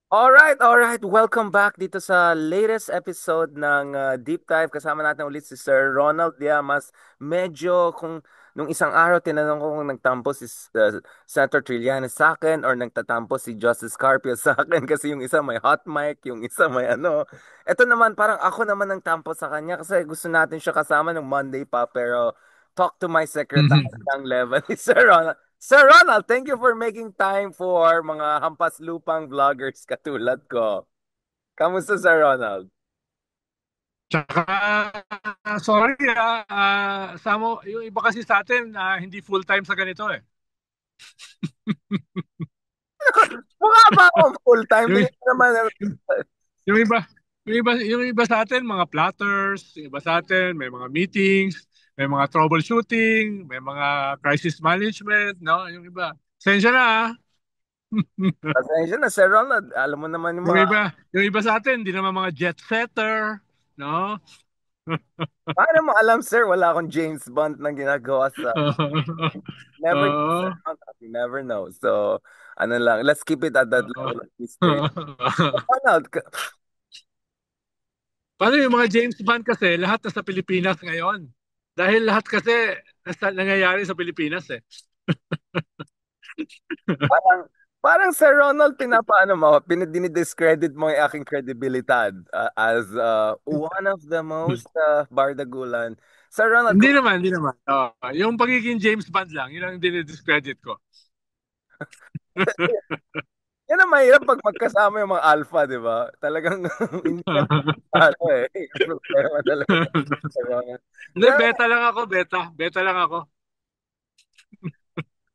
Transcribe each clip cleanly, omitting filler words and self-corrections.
Alright. Welcome back dito sa latest episode ng Deep Dive. Kasama natin ulit si Sir Ronald Llamas. Medyo kung nung isang araw tinanong ko kung nagtampo si Senator Trillanes sa akin or nagtatampo si Justice Carpio sa akin kasi yung isa may hot mic, yung isa may ano. Ito naman parang ako naman ang tampo sa kanya kasi gusto natin siya kasama ng Monday pa pero talk to my secretary ng level ni Sir Ronald. Sir Ronald, thank you for making time for mga hampas lupang vloggers katulad ko. Kamusta, Sir Ronald? Tsaka, sorry Samo, yung iba kasi sa atin, hindi full-time sa ganito eh. Mukha ba akong full-time? Yung, Tingnan naman. yung, yung iba, yung iba sa atin, mga plotters, yung iba sa atin, may mga meetings, may mga troubleshooting, may mga crisis management, no? Yung iba. Sensya na, ah. Pasensya na, Sir Ronald. Alam mo naman yung Yung mga... iba, yung iba sa atin, hindi naman mga jet setter, no? Paano mo alam, sir? Wala akong James Bond na ginagawa sa... Never know, Sir Oo. Ronald. You never know. So, ano lang. Let's keep it at that Oo. level at this stage. Ronald, Paano yung mga James Bond kasi, lahat nasa Pilipinas ngayon. Dahil lahat kasi nangyayari sa Pilipinas eh. parang, parang Sir Ronald, pinapaano mo, dinidiscredit mo yung aking kredibilidad as one of the most bardagulan. Sir Ronald, Hindi naman, hindi naman. Yung pagiging James Bond lang, yun ang dinidiscredit ko. yan ang mahirap pag magkasama yung mga alpha, di ba? Talagang hindi ka ano eh. Yung problema talaga. Sir Ronald. Hindi, Pero, beta lang ako, beta. Beta lang ako.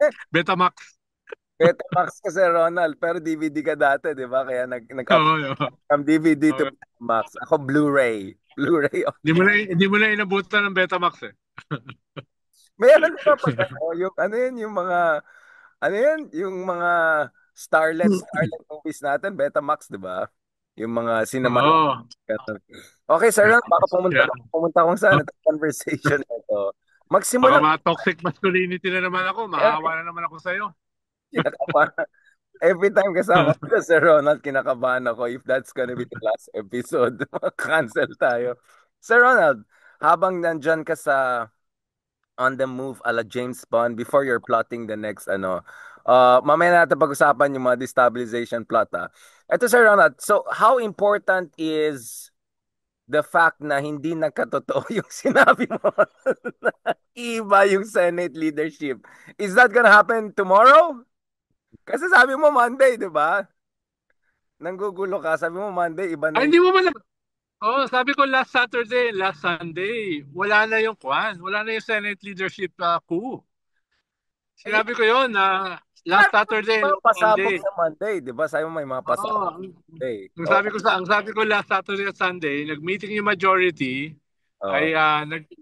eh, Beta Max. Betamax ka Sir Ronald, pero DVD ka dati, di ba? Kaya nag-up Oo, oo. from DVD to Oo. Betamax. Ako Blu-ray. Blu-ray. Hindi mo na inabutan ng Beta Max eh. Meron di ba pag ano, yung ano yun, yung mga ano yun? Yung mga Starlet movies natin, Betamax, di ba? Yung mga cinematic. Oo. Okay, sir, baka pumunta, Yeah. pumunta kung saan ito conversation na ito. Baka Magsimula mga toxic masculinity na naman ako. Maawa na naman ako sa'yo. kinakabahan. Every time kasama ko si Sir Ronald, kinakabahan ako if that's gonna be the last episode. Cancel tayo. Sir Ronald, habang nandyan ka sa on the move ala James Bond before you're plotting the next ano. Mamaya natin pag-usapan yung mga destabilization plot Ito Sir Ronald, so how important is the fact na hindi nagkatotoo yung sinabi mo na iba yung Senate leadership? Is that gonna happen tomorrow? Kasi sabi mo Monday, di ba? Nanggugulo ka. Sabi mo Monday, iba na Ay, yung... hindi mo man. Oh, sabi ko last Saturday, last Sunday, wala na yung kwan, wala na yung Senate leadership coup. Eh, Sinabi ko yon na last sabi mo, di Saturday ba, and last pasabog Sunday. sa Monday, di ba? Sabi mo may mga Oo, pasabog ang, Monday. ang Oh, sabi ko sa ang sabi ko last Saturday at Sunday, nag-meeting yung majority oh. ay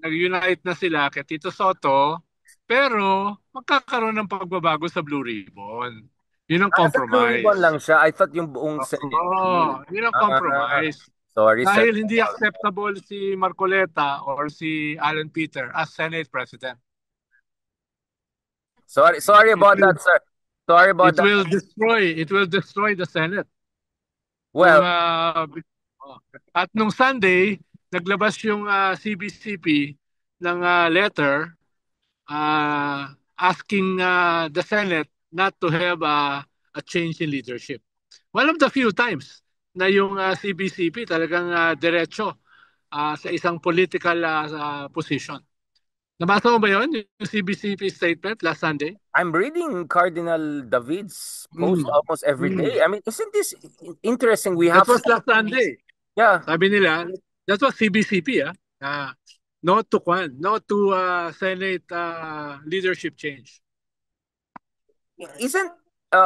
nag-unite na sila kay Tito Soto, pero magkakaroon ng pagbabago sa Blue Ribbon. Yun ang Sa Blue Ribbon lang compromise. siya. I thought yung buong Senate team. Oo, yun ang Ah, compromise. sorry, sir. Dahil hindi acceptable si Marcoleta or si Alan Peter as Senate President. Sorry It about will that, sir. Sorry about it that. will destroy the Senate. Kung Well, at nung Sunday naglabas yung CBCP ng letter asking the Senate not to have a change in leadership. One of the few times na yung CBCP talagang diretso sa isang political position. Nabasa mo ba yun? Yung CBCP statement last Sunday? I'm reading Cardinal David's post Mm. almost every Mm. day. I mean, isn't this interesting? We That have, was last Sunday. yeah, Sabi nila, that was CBCP, ah. No to Kwan, no to Senate leadership change. isn't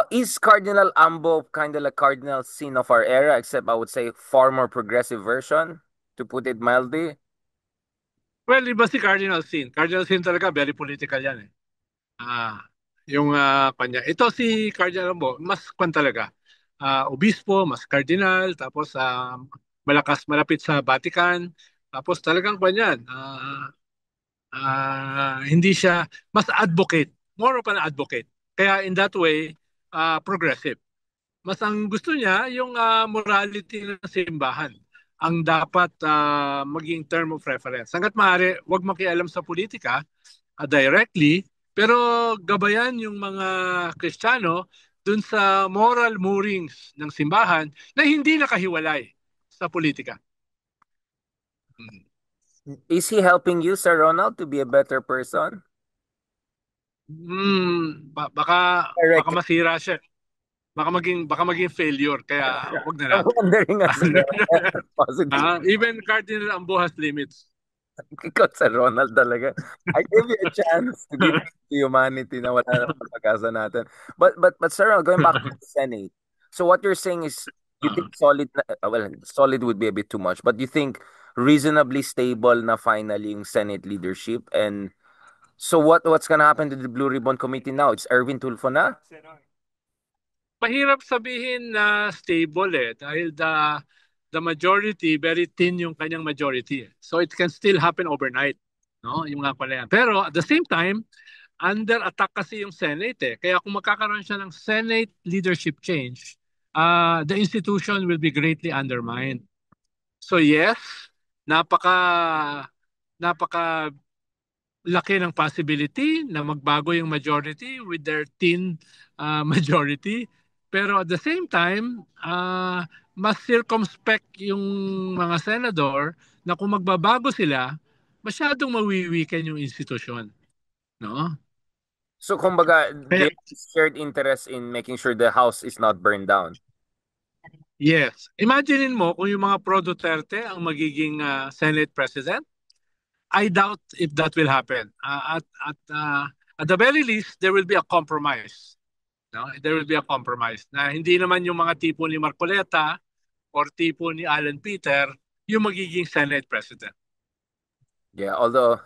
is Cardinal Ambo kind of like Cardinal Sin of our era, except I would say far more progressive version, to put it mildly. Well, iba si Cardinal Sin. Cardinal Sin talaga, very political yan eh. Ah, yung kanya. Ito si Cardinal mo, mas kwan talaga. Obispo, mas cardinal, tapos malakas, malapit sa Vatican. Tapos talagang kwan yan. Hindi siya, mas advocate. More of an advocate. Kaya in that way, progressive. Mas ang gusto niya yung morality ng simbahan ang dapat maging term of reference. Hanggat maaari, huwag makialam sa politika directly, pero gabayan yung mga Kristiyano dun sa moral moorings ng simbahan na hindi nakahiwalay sa politika. Hmm. Is he helping you, Sir Ronald, to be a better person? Baka Directly. masira siya. Baka maging failure kaya wag na I'm natin. wondering as well. Positive. Even Cardinal Ambo has limits. Ikaw sa Ronald talaga. I give you a chance to give to humanity na wala na pag-asa natin. But Sir Ronald, going back to the Senate. So what you're saying is you think solid well, solid would be a bit too much, but you think reasonably stable na finally yung Senate leadership. And so what's gonna happen to the Blue Ribbon Committee now? It's Erwin Tulfo na? Mahirap sabihin na stable dahil the majority very thin yung kanyang majority. So it can still happen overnight, no? Yung mga pala yan. Pero at the same time, under attack kasi yung Senate Kaya kung magkakaroon siya ng Senate leadership change, the institution will be greatly undermined. So yes, napaka napaka laki ng possibility na magbago yung majority with their thin majority. Pero at the same time, mas circumspect yung mga senador na kung magbabago sila, masyadong mawiwiken yung institusyon. No? So kumbaga, Kaya, they shared interest in making sure the house is not burned down. yes. Imaginein mo kung yung mga pro-Duterte ang magiging Senate President, I doubt if that will happen. At the very least, there will be a compromise. No? There will be a compromise na hindi naman yung mga tipo ni Marcoleta or tipo ni Alan Peter yung magiging Senate President. Yeah, although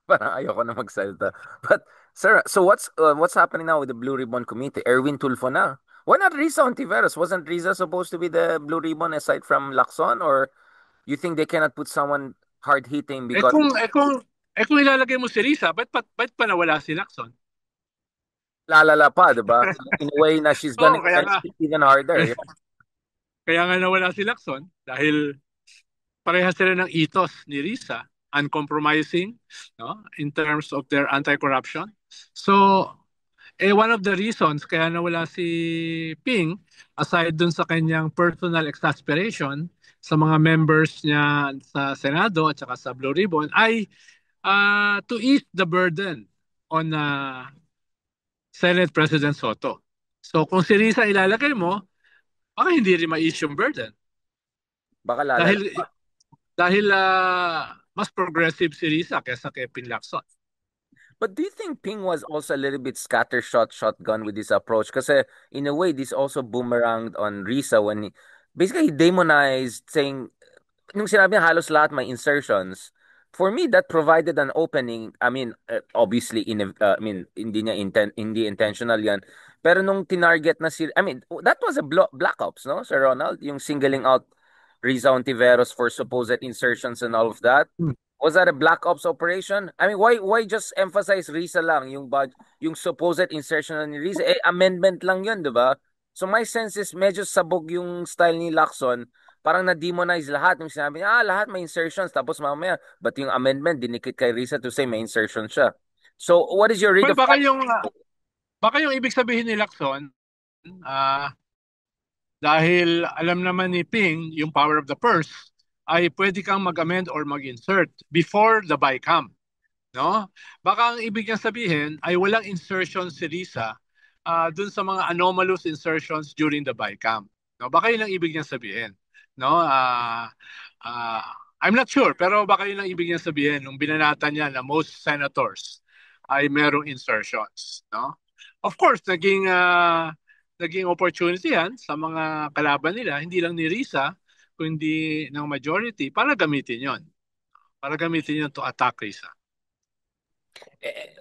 parang ayoko na magsalita. But sir, so what's happening now with the Blue Ribbon Committee? Erwin Tulfo na. Why not Risa Ontiveros? Wasn't Risa supposed to be the Blue Ribbon aside from Lacson? Or you think they cannot put someone hard hitting Eh because kung eh kung eh kung ilalagay mo si Risa, ba't pa nawala si Lacson? lalala pa, di ba? In a way na she's gonna Oo, kaya nga hit even harder. Yeah. kaya nga nawala si Lacson dahil parehas sila ng ethos ni Risa, uncompromising, no, in terms of their anti-corruption. So, one of the reasons kaya nawala si Ping, aside dun sa kanyang personal exasperation sa mga members niya sa Senado at saka sa Blue Ribbon, ay to ease the burden on Senate President Soto. So kung si Risa ilalagay mo, baka hindi rin ma-ease yung burden. Baka lalala. Dahil mas progressive si Risa kaysa kay Ping Lacson. But do you think Ping was also a little bit scattershot shotgun with this approach? Kasi in a way, this also boomeranged on Risa when basically he demonized saying nung sinabi niya halos lahat may insertions, for me that provided an opening. I mean, obviously I mean hindi intentional 'yan. Pero nung tinarget na si I mean, that was a black ops, no? Sir Ronald, yung singling out Riza Ontiveros for supposed insertions and all of that. Was that a black ops operation? I mean, why just emphasize Riza lang yung supposed insertion ni Riza? Eh amendment lang 'yun, 'di ba? So my sense is medyo sabog yung style ni Lacson, parang na-demonize lahat. Yung sinabi niya, lahat may insertions. Tapos mamaya, but yung amendment, dinikit kay Risa to say may insertion siya. So, what is your read Well, of that? baka yung ibig sabihin ni Lacson, dahil alam naman ni Ping, yung power of the purse, ay pwede kang mag-amend or mag-insert before the BICAM. No? Baka ang ibig niyang sabihin ay walang insertion si Risa dun sa mga anomalous insertions during the BICAM. No? Baka yun ang ibig niyang sabihin. No? Uh, I'm not sure, pero baka yun ang ibig niyang sabihin nung binanatan niya na most senators ay merong insertions. No? Of course, naging opportunity yan sa mga kalaban nila, hindi lang ni Risa, kundi ng majority, para gamitin yon. Para gamitin yon to attack Risa.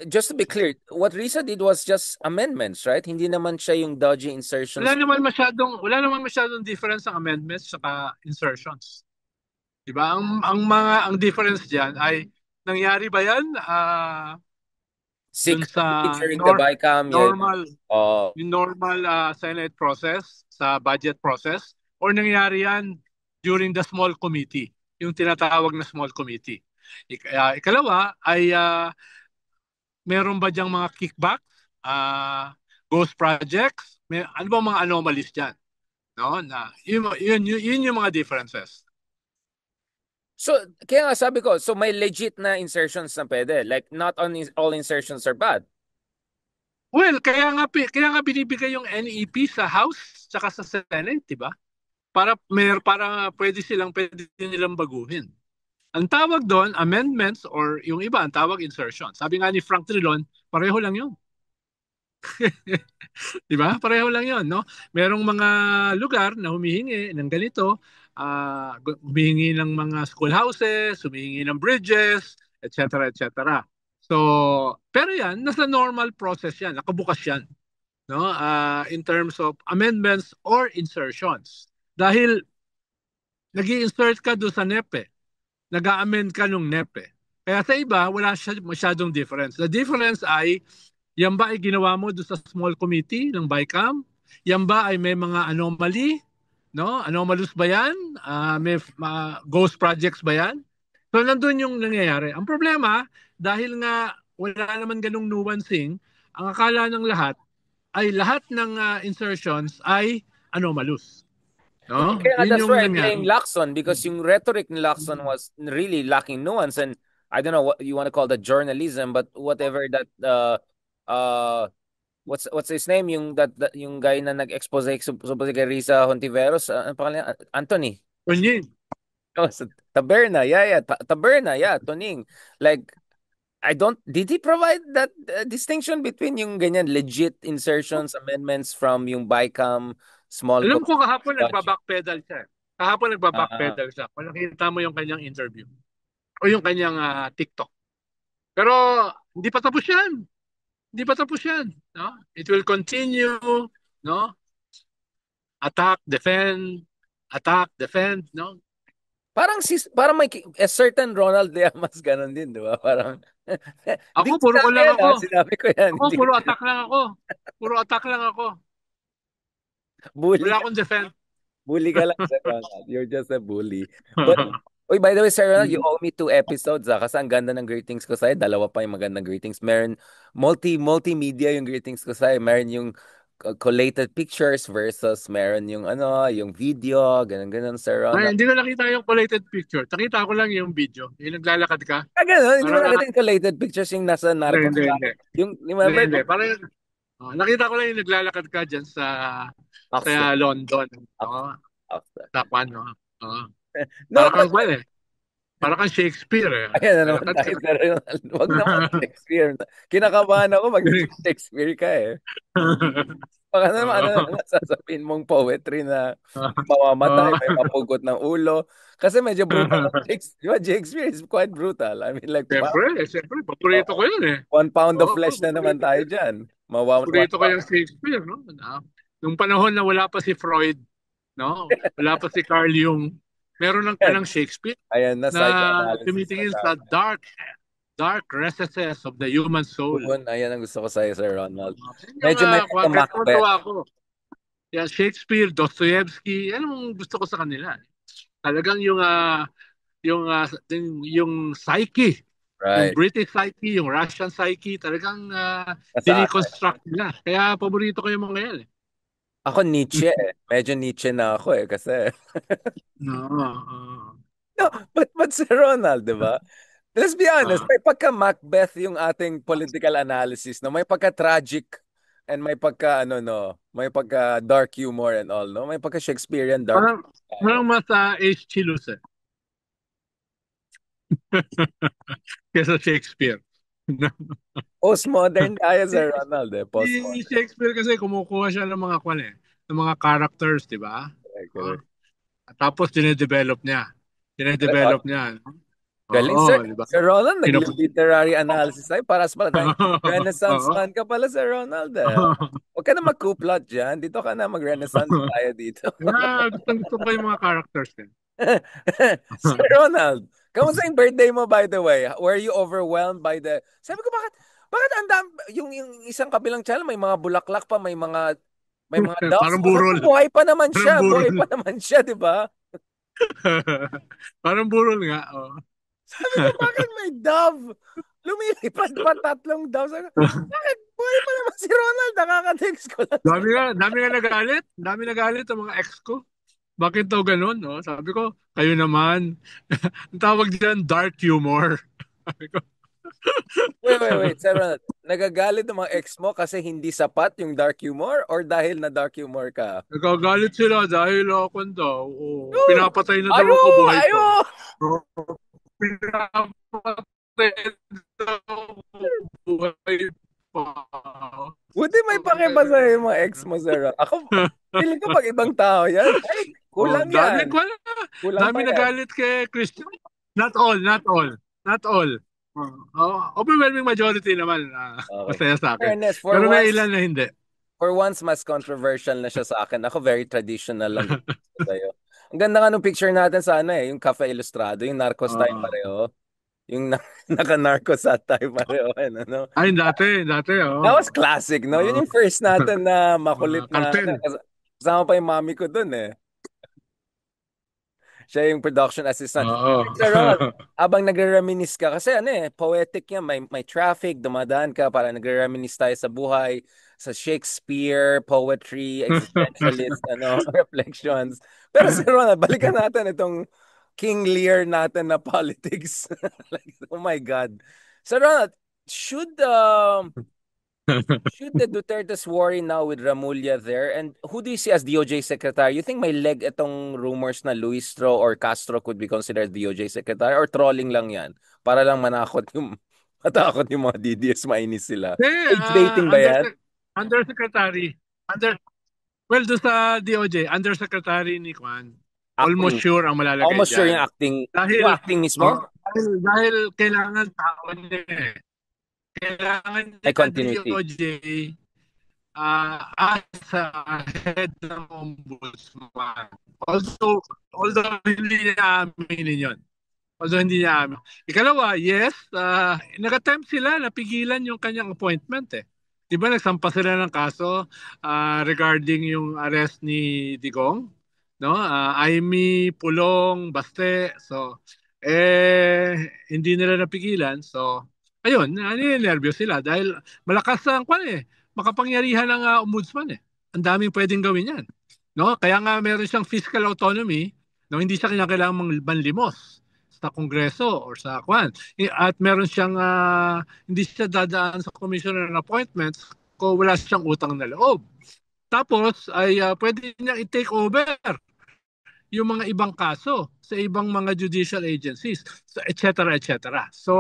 Just to be clear, what Risa did was just amendments, right? Hindi naman siya yung dodgy insertions. Wala naman masyadong difference ang amendments saka insertions. 'Di ba? Ang difference diyan ay nangyari ba 'yan Sick dun sa during the BICAM, yeah. normal Oh, yung normal Senate process, sa budget process, or nangyari yan during the small committee, yung tinatawag na small committee. Ikalawa ay meron ba diyang mga kickbacks, ghost projects, ano ba mga anomalies dyan? No? Yun yung mga differences. so, kaya nga sabi ko, so may legit na insertions na pwede. Like, not on all insertions are bad. Well, kaya nga binibigay yung NEP sa House tsaka sa Senate, 'di ba? Para pwede nilang baguhin. Ang tawag doon, amendments, or yung iba, ang tawag insertion. Sabi nga ni Frank Trilon, pareho lang yun. Di ba? Pareho lang yun, no? Merong mga lugar na humihingi ng ganito, humihingi ng mga schoolhouses, humihingi ng bridges, etc. etc. So, pero yan, nasa normal process yan, nakabukas yan, no? In terms of amendments or insertions. Dahil nag-i-insert ka doon sa NEP, nag-a-amend ka nung NEP. Kaya sa iba, wala siya masyadong difference. The difference ay, yan ba ay ginawa mo doon sa small committee ng BICAM? Yan ba ay may mga anomaly? No? Anomalous ba yan? May ghost projects ba yan? So, nandun yung nangyayari. Ang problema, dahil nga wala naman ganung nuancing, ang akala ng lahat ay lahat ng insertions ay anomalous. Hindi, No? kaya nga Yun that's yung why I blame nangyari. Lacson because yung rhetoric ni Lacson was really lacking nuance and I don't know what you want to call that journalism but whatever that uh what's his name yung guy na nag-expose supposedly kay Risa Hontiveros ano pangalan Anthony. Yun. Oh, Taberna, yeah, Taberna, yeah, Tuning. Like I don't did he provide that distinction between yung ganyan legit insertions amendments from yung BICAM small Alam co ko kahapon budget. nagba-backpedal siya. Kahapon Ah, nagba-backpedal siya. Kung nakita mo yung kanyang interview o yung kanyang TikTok. Pero hindi pa tapos yan. Hindi pa tapos yan. No? It will continue. No? Attack, defend. No? parang may a certain Ronald Llamas ganun din, di ba? Parang hindi Ako, ko puro ko sinabi lang yan, ako. sinabi ko yan, Ako, hindi ko puro attack lang ako. Puro attack lang ako. bully Wala ka, akong defend. bully ka lang, Sir Ronald. You're just a bully. But Uy, by the way, Sir Ronald, you owe me 2 episodes kasi ang ganda ng greetings ko sa'yo. Dalawa pa yung magandang greetings. Meron multimedia yung greetings ko sa'yo. Meron yung collated pictures versus meron yung yung video, ganun-ganun, Sir Ay, Ronald. hindi ko nakita yung collated picture. Nakita ko lang yung video. Yung naglalakad ka. Ganun, hindi mo Parang, nakita yung collated pictures yung nasa Narcos hindi. tayo. Yung, Hindi, remember? hindi. Parang, nakita ko lang yung naglalakad ka dyan Oxford. sa London. Oxford. Oo, Oxford. sa no? Oo. No, Para kang kwan eh. Para kang Shakespeare eh. ayan na naman Lalakad ka. tayo sa Ronald. Wag naman Shakespeare. Kinakabahan ako mag Shakespeare ka eh. Baka naman Oo. ano na sasabihin mong poetry na may Oo. mamamatay, may mapugot ng ulo. Kasi medyo brutal ang Shakespeare. Di ba? Shakespeare is quite brutal. I mean like, Siyempre, paborito ko yun eh. 1 pound of Oo, flesh na naman paborito ko tayo yun. dyan. Mawawan Paborito ko yung Shakespeare, no? Nung panahon na wala pa si Freud, no? Wala pa si Carl Jung, meron lang yan. palang Shakespeare Ayan na na psychoanalysis na tumitingin sa tayo. dark recesses of the human soul. Yun, ayan ang gusto ko sa'yo, Sir Ronald. Yung Medyo may kaya Macbeth. tuwa ako. Yeah, Shakespeare, Dostoevsky, yan ang gusto ko sa kanila. Talagang yung psyche, yung Right. British psyche, yung Russian psyche, talagang Nasa diniconstruct nila. Kaya paborito ko yung mga yan eh. Ako Nietzsche eh. Medyo Nietzsche na ako eh kasi No, no, but Sir Ronald, 'di ba? Let's be honest, uh, may pagka Macbeth yung ating political analysis, no? May pagka tragic and may pagka no, may pagka dark humor and all, no? May pagka Shakespearean dark parang, humor tayo. parang mas H.G. Lewis eh, kesa Shakespeare. Postmodern tayo, si, Sir Ronald eh. si Postmodern. Shakespeare kasi kumukuha siya ng mga kwan eh, ng mga characters, di ba? Correct, Oh, correct. tapos dinedevelop niya. Correct. Dinedevelop niya. No? Galing, Sir. Oo, di ba? Sir Ronald, Pinap nag-literary analysis tayo. Paras pala tayong Renaissance Oo. man ka pala, Sir Ronald. Eh. Huwag ka na mag-kuplot dyan. Dito ka na mag-Renaissance tayo dito. Gusto ko yung mga characters din. Sir Ronald, kamusta yung birthday mo, by the way? Were you overwhelmed by the... Sabi ko, bakit? Bakit yung isang kabilang channel may mga bulaklak pa, may mga doves Parang pa. Sabi ko, burol. buhay pa naman Parang siya. Buhay burol. pa naman siya, di ba? Parang burol nga. Oh. Sabi ko, bakit may dove? Lumilipad pa 3 doves. Sabi ko, bakit buhay pa naman si Ronald? Nakaka-text ko lang siya. Dami nga nagalit. Dami nagalit ang mga ex ko. Bakit daw ganun? No? Sabi ko, kayo naman. Ang tawag dyan, dark humor. Sabi ko, Wait. Sir Ronald, nagagalit ng mga ex mo kasi hindi sapat yung dark humor or dahil na dark humor ka? nagagalit sila dahil ako daw. Oh, Oh, pinapatay na daw ayo, ako, buhay ayo! pa. Oh, pinapatay daw ako, buhay pa. Buti may pakiba sa yung mga ex mo, Sir Ronald. Ako, feeling ko pag ibang tao yan, ay, Oh, kulang yan. wala. Kulang pa Dami yan. nagalit kay Christian. Not all. Overwhelming majority naman Okay. masaya sa akin. Fairness, Pero may ilan na hindi. for once, mas controversial na siya sa akin. Ako, very traditional lang din sa'yo. Ang ganda nga nung picture natin sa yung Cafe Ilustrado, yung Narcos tayo Oo. pareho. Yung naka-narcos at tayo pareho. Ano? Ay, dati, That oh. was classic, no? Yun Oo. yung first natin na makulit na, Kartel. kasama pa yung mami ko dun eh. Siya yung production assistant. Oo. Sir Ronald, abang nagre-reminisce ka, kasi poetic yan, may traffic, dumadaan ka, para nagre-reminisce tayo sa buhay, sa Shakespeare, poetry, existentialist, reflections. Pero Sir Ronald, balikan natin itong King Lear natin na politics. Like, oh my God. Sir Ronald, should should the Dutertes worry now with Ramulla there? And who do you see as DOJ Secretary? You think may leg itong rumors na Luistro or Castro could be considered DOJ Secretary, or trolling lang yan? Para lang matakot yung mga DDS, mainis sila. Hindi, Age baiting ba yan? undersecretary. Under, well, doon sa DOJ, undersecretary ni Kwan, almost Acting. sure ang malalagay Almost sure yung dyan. acting. Yung Dahil, acting mismo? dahil kailangan tao niya eh. Kailangan May niya ng continuity. DOJ as head ng ombudsman. Although hindi niya aminin yun. Although hindi niya amin. Ikalawa, yes, nag-attempt sila na pigilan yung kanyang appointment eh. Di ba nagsampa sila ng kaso regarding yung arrest ni Digong? No? Aimee, Pulong, Baste. So, hindi nila napigilan. So, ayun, nervyos sila dahil malakas ang kwan eh. Makapangyarihan ng ombudsman eh. Ang daming pwedeng gawin yan. No? Kaya nga meron siyang fiscal autonomy, no? Hindi siya kinakailangang manlimos sa kongreso or sa kwan. At meron siyang hindi siya dadaan sa commissioner ng appointments kung wala siyang utang na loob. Tapos ay pwede niyang i-take over yung mga ibang kaso sa ibang mga judicial agencies, so, etc. So,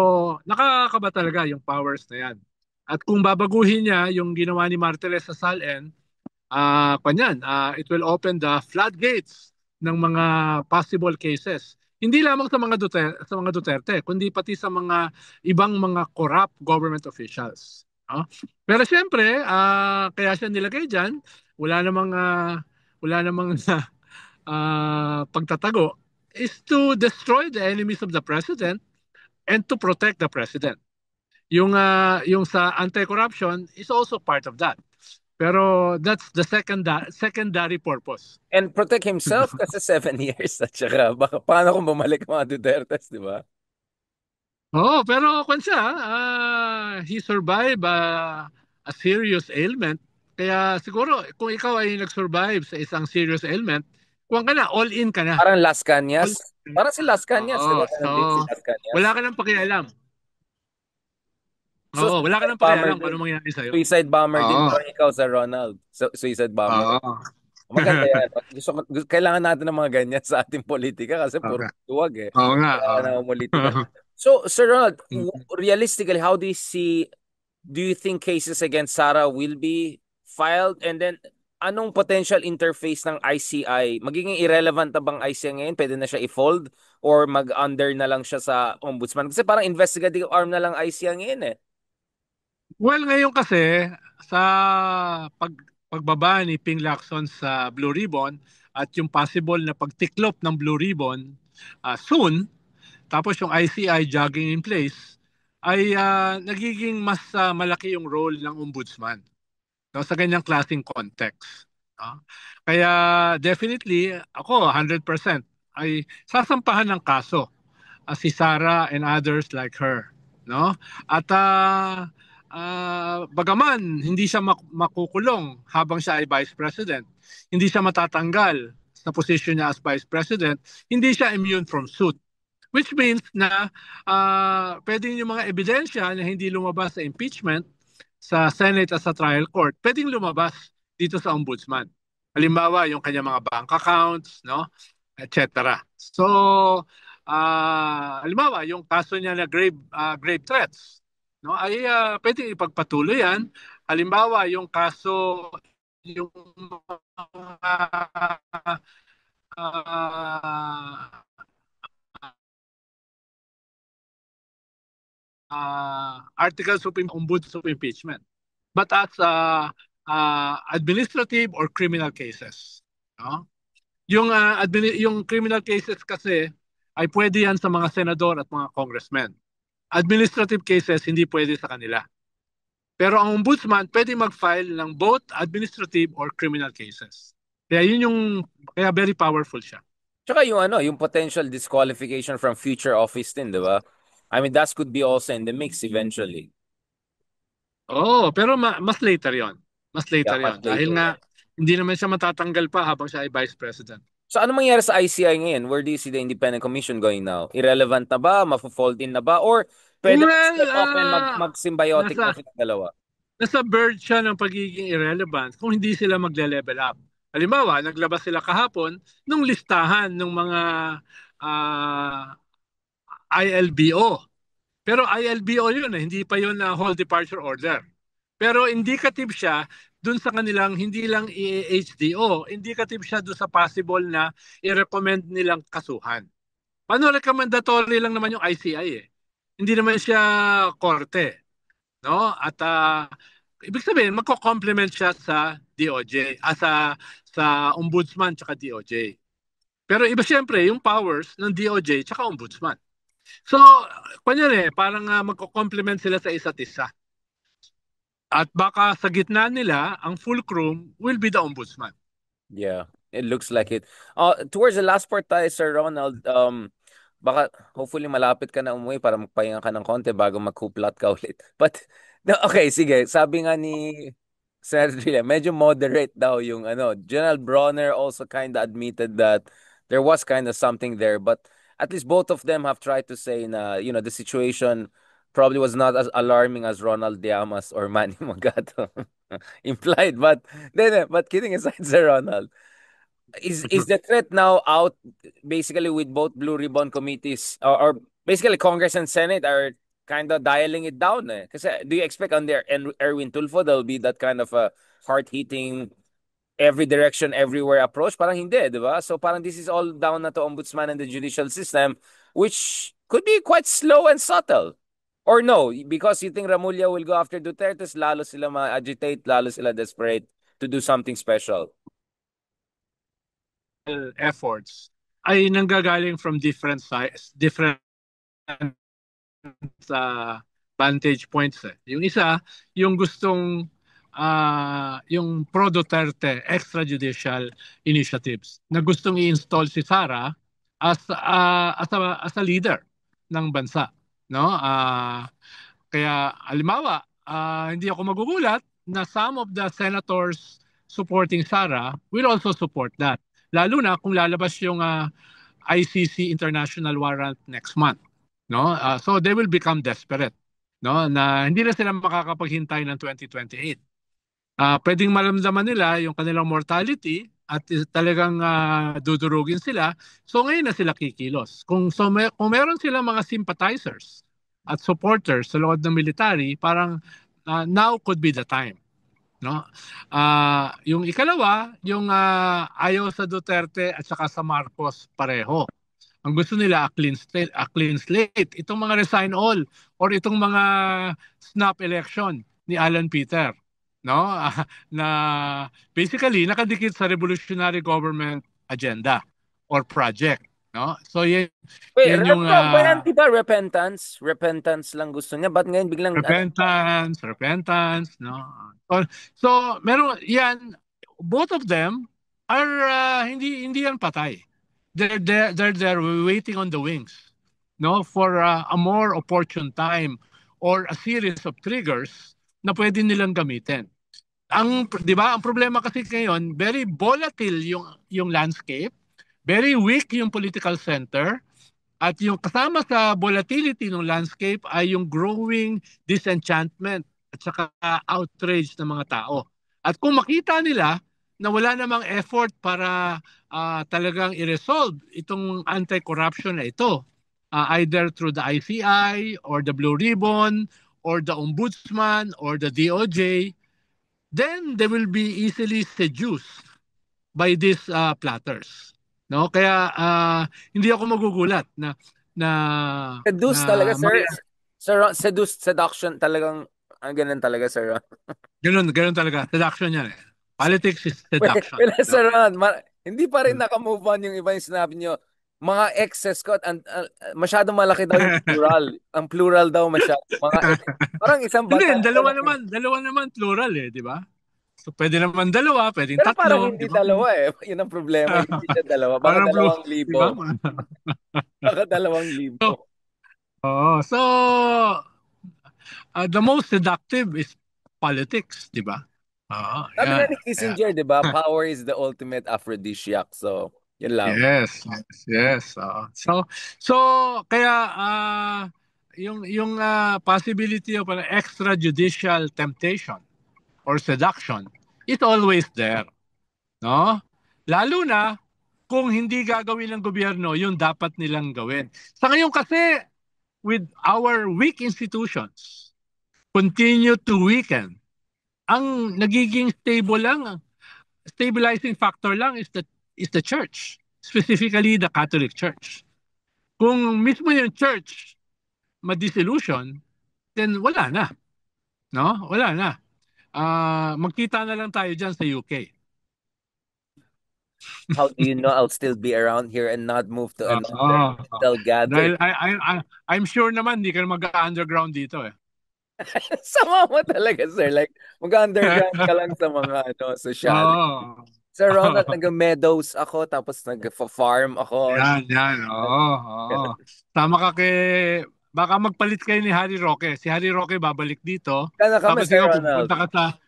nakakaba talaga yung powers na yan. At kung babaguhin niya yung ginawa ni Martirez sa SALN, it will open the floodgates ng mga possible cases. Hindi lamang sa mga Duterte, kundi pati sa mga ibang mga corrupt government officials. No? Pero siyempre, kaya siya nilagay diyan, wala namang wala namang pagtatago, is to destroy the enemies of the president and to protect the president. Yung sa anti-corruption is also part of that. Pero that's the secondary purpose. And protect himself kasi 7 years. At saka, paano kung bumalik ang mga Dutertes, di ba? Oo, pero kung siya, he survived a serious ailment. Kaya siguro, kung ikaw ay nag-survive sa isang serious ailment, kuwan ka na, all in ka na. Parang Las All Cañas. in. Parang si Las Cañas, di Oo, ba? so, Ganun din si Las Cañas. wala ka nang pakialam. So, Oo, wala ka suicide nang bomber pakialam kung din. ano mangyayari sa'yo. Suicide bomber din Oo, parang ikaw sa Ronald. Suicide bomber. oo. Maganda yan. Kailangan natin ng mga ganyan sa ating politika kasi puro Okay. tuwag eh. Oo nga. Kailangan na umulitika. So, Sir Ronald, realistically, do you think cases against Sarah will be filed? And then, anong potential interface ng ICI? Magiging irrelevant na bang ICI ngayon? Pwede na siya i-fold? Or mag-under na lang siya sa ombudsman? Kasi parang investigative arm na lang ICI ngayon eh. Well, ngayon kasi, sa pagbaba ni Ping Lacson sa Blue Ribbon at yung possible na pagtiklop ng Blue Ribbon soon, tapos yung ICI jogging in place, ay nagiging mas malaki yung role ng ombudsman, no, sa ganyang klaseng context. No? Kaya definitely ako 100% ay sasampahan ng kaso si Sarah and others like her, no? At bagaman hindi siya makukulong habang siya ay vice president, hindi siya matatanggal sa position niya as vice president, hindi siya immune from suit. Which means na pwedeng yung mga ebidensya na hindi lumabas sa impeachment sa Senate at sa trial court, pwedeng lumabas dito sa ombudsman. Halimbawa, yung kanya mga bank accounts, no? Etc. So, halimbawa, yung kaso niya na grave threats, no? Ay pwedeng ipagpatuloy yan. Halimbawa, yung kaso yung uh, articles of ombuds of impeachment, but as administrative or criminal cases. No? Yung criminal cases kasi ay pwede yan sa mga senador at mga congressmen. Administrative cases hindi pwede sa kanila. Pero ang ombudsman pwede mag-file ng both administrative or criminal cases. Kaya yun yung kaya very powerful siya. Tsaka yung yung potential disqualification from future office din, di ba? I mean, that could be also in the mix eventually. Oo, pero mas later yon. Mas Yeah, later much yon. Dahil later. nga, hindi naman siya matatanggal pa habang siya ay vice president. So ano mangyayari sa ICI ngayon? Where do you see the independent commission going now? Irrelevant na ba? Mafo-fold in na ba? Or pwede Well, mag-step up and mag-symbiotic na nasa, silang dalawa? nasa verge siya ng pagiging irrelevant kung hindi sila magle-level up. Halimbawa, naglabas sila kahapon nung listahan ng mga ah, ILBO. Pero ILBO yun, hindi pa yun na whole departure order. Pero indicative siya dun sa kanilang hindi lang HDO, indicative siya dun sa possible na i-recommend nilang kasuhan. Paano recommendatory lang naman yung ICI eh. Hindi naman siya korte, no? At ibig sabihin magko-complement siya sa DOJ, sa ombudsman tsaka DOJ. Pero iba siyempre yung powers ng DOJ tsaka ombudsman. So, kunyari, parang magko-complement sila sa isa't isa. At baka sa gitna nila, ang fulcrum will be the ombudsman. Yeah, it looks like it. Towards the last part tayo, Sir Ronald, baka hopefully malapit ka na umuwi para magpahinga ka ng konti bago mag-kuplat ka ulit. But, no, okay, sige. Sabi nga ni Senator Trillia, medyo moderate daw yung General Bronner also kind of admitted that there was kind of something there, but at least both of them have tried to say na, the situation probably was not as alarming as Ronald Llamas or Manny Magato implied. But kidding aside, Sir Ronald, is the threat now out basically with both Blue Ribbon committees or basically Congress and Senate are kind of dialing it down eh? Kasi do you expect on their Erwin Tulfo there'll be that kind of a hard-hitting every direction, everywhere approach? Parang hindi, di ba? So parang this is all down na to ombudsman and the judicial system, which could be quite slow and subtle. Or no, because you think Ramulya will go after Duterte, lalo sila ma-agitate, lalo sila desperate to do something special. Efforts ay nanggagaling from different sides, different vantage points. Eh. Yung isa, yung gustong yung pro-Duterte extrajudicial initiatives na gustong i-install si Sara as a leader ng bansa. No? Kaya, alimawa, hindi ako magugulat na some of the senators supporting Sara will also support that. Lalo na kung lalabas yung ICC international warrant next month. No? So they will become desperate. No? Na hindi na sila makakapaghintay ng 2028. Pwedeng maramdaman nila yung kanilang mortality at talagang dudurugin sila. So ngayon na sila kikilos. Kung meron silang mga sympathizers at supporters sa loob ng military, parang now could be the time. No? Yung ikalawa, yung ayaw sa Duterte at saka sa Marcos pareho. Ang gusto nila a clean slate. Itong mga resign all or itong mga snap election ni Alan Peter, no? Na basically nakadikit sa revolutionary government agenda or project. no? So Wait, yan yung retro ba yan? Di ba repentance? Repentance lang gusto niya. Ba't ngayon biglang, repentance, no? So, so meron yan, both of them are hindi yan patay. They're waiting on the wings, no, for a more opportune time or a series of triggers na pwede nilang gamitin. Ang 'di ba, ang problema kasi ngayon, very volatile yung landscape, very weak yung political center, at yung kasama sa volatility ng landscape ay yung growing disenchantment at saka outrage ng mga tao. At kung makita nila na wala namang effort para talagang i-resolve itong anti-corruption na ito, either through the ICI or the Blue Ribbon or the Ombudsman or the DOJ, then they will be easily seduced by these platters. No? Kaya hindi ako magugulat na na seduce talaga, sir. may Seduction talagang, ganun talaga, sir. ganun talaga. Seduction yan eh. Politics is seduction. Wala, No? sir Ron. Hindi pa rin nakamove on yung iba yung sinabi niyo. Mga exes ko, masyadong malaki daw yung plural. Ang plural daw masyado. Parang isang Hindi, bata. dalawa naman plural eh, di ba? So pwede naman dalawa, pwedeng Pero parang tatlo, di hindi ba? dalawa eh. Yun ang problema. Hindi siya dalawa. Baka Parang blue, dalawang di ba? libo. Baka dalawang So, libo. so the most seductive is politics, di ba? Sabi nga Yeah, ni yeah. Kissinger, di ba? Power is the ultimate aphrodisiac. So, yun lang. Yes. So kaya yung possibility of an extrajudicial temptation or seduction is always there, no? Lalo na kung hindi gagawin ng gobyerno yung dapat nilang gawin. Sa ngayon kasi, with our weak institutions continue to weaken, ang nagiging stabilizing factor lang is the church, specifically the Catholic Church. Kung mismo yung church ma-disillusion, then wala na, no? Wala na. Magkita na lang tayo diyan sa UK. How do you know I'll still be around here and not move to another Oo. mental gathering? Dahil I'm sure naman hindi ka na mag-underground dito eh. Sama mo talaga, sir. Like, mag-underground ka lang sa mga social. Oo. Sir Ronald, nag-meadows ako, tapos nag-farm ako. Yan. Oo. Tama ka baka magpalit kayo ni Harry Roque. Si Harry Roque babalik dito. Kaya kami, Tapos Sir ikaw Ronald.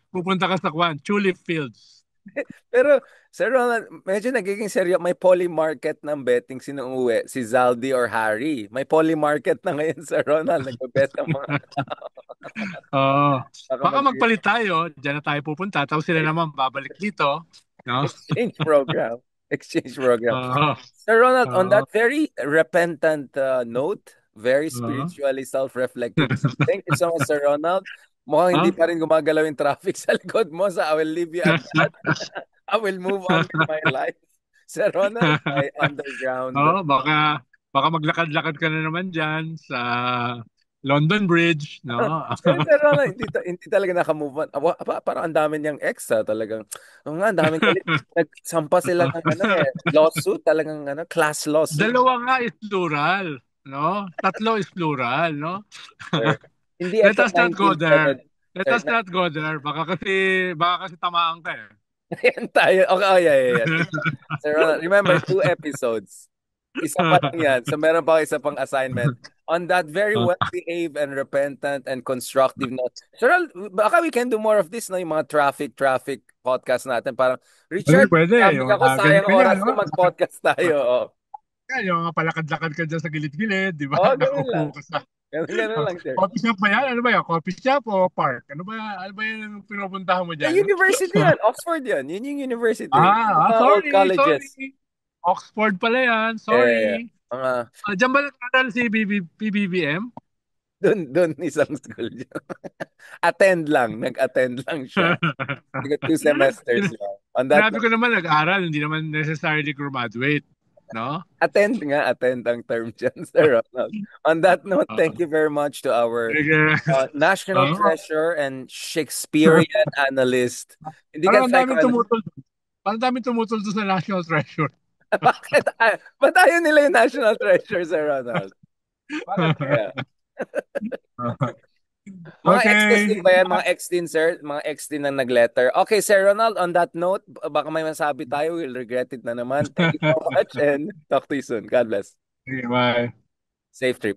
pupunta ka sa Tulip Fields. Pero, Sir Ronald, medyo nagiging seryo. May poly market ng betting sino umuwi, si Zaldi or Harry. May poly market na ngayon, Sir Ronald. Nagbebet ang mga Oo. baka Baka magpalit tayo, diyan na tayo pupunta. Tapos sila naman babalik dito. No? exchange program. Exchange program. Oo. Sir Ronald, on Oo. that very repentant note, very Oo. spiritually self-reflective. Thank you so much, Sir Ronald. Mukhang hindi Huh? pa rin gumagalaw yung traffic sa likod mo, so I will leave you at that. I will move on with my life. Sir Ronald, my underground. Oo, baka maglakad-lakad ka na naman diyan sa London Bridge, no? Sir Ronald, hindi talaga nakamove on. Parang ang dami niyang ex, talagang. Oo nga, ang daming galit. Nagsampa sila ng lawsuit, talagang class lawsuit. Dalawa nga is plural, no? Tatlo is plural, no? Sir. Hindi Let ito us not go there. 1970. Let Sir, us not go there. Baka kasi tamaan ka eh. Ayan tayo. Okay, oh, yeah. Sige. Sir Ronald, remember, 2 episodes. Isa pa lang yan. So meron pa ako isa pang assignment. On that very well-behaved and repentant and constructive note. Sir Ronald, baka we can do more of this, no? Yung mga traffic podcast natin. Parang, Richard, Pwede. sabi Yung ako, sayang ganyan, oras no? na mag-podcast tayo. Oh, Yung mga palakad-lakad ka dyan sa gilid-gilid, di ba? oh ganun lang. Nakaupo ka sa... Ganun lang, sir. Coffee shop ba yan? Ano ba yan? Coffee shop o park? Ano ba yung pinupuntahan mo Sa dyan? university yan. Oxford yan. Yun yung university. Mga old colleges. Sorry. Oxford pala yan. Eh, Sorry. mga Diyan ba nag-aral si PBBM? doon isang school dyan. Nag-attend lang siya. Siguro 2 semesters lang. On that Sinabi ko naman nag-aral, hindi naman necessarily graduate. No? attend ang term dyan, Sir Ronald. On that note, thank you very much to our Sige. national Oo. treasure and Shakespearean analyst. Hindi ka Parang ang daming psychoanalyst. tumutol. Parang ang daming tumutol doon sa National Treasure. Bakit? Ba't ayaw nila yung national treasure, Sir Ronald? Bakit kaya? Mga Okay. ex-din ba yan? Mga ex-din, sir? Mga ex-din ang nag-letter. Okay, Sir Ronald, on that note, baka may masabi tayo. We'll regret it na naman. Thank you so much and talk to you soon. God bless. Okay, bye. Safe trip.